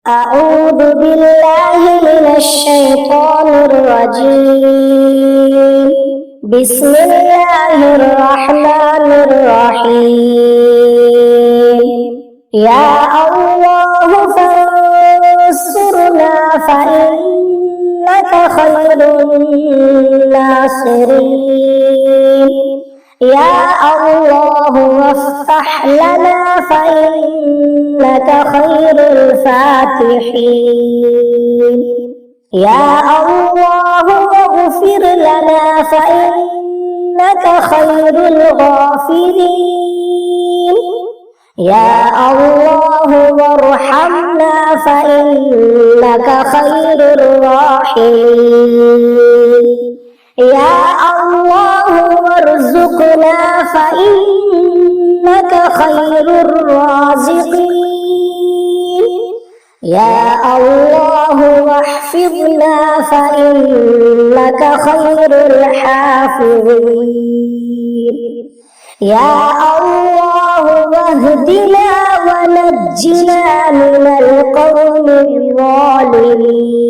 أعوذ بالله من الشيطان الرجيم. بسم الله الرحمن الرحيم. يا الله فانصرنا فإنك خير الناصرين. يا الله وافتح لنا فإنك خير الفاتحين. يا الله واغفر لنا فإنك خير الغافرين. يا الله وارحمنا فإنك خير الراحمين. يا الله وارزقنا فإنك خير الرازقين. يا الله واحفظنا فإنك خير الحافظين. يا الله واهدنا ونجنا من القوم الظالمين.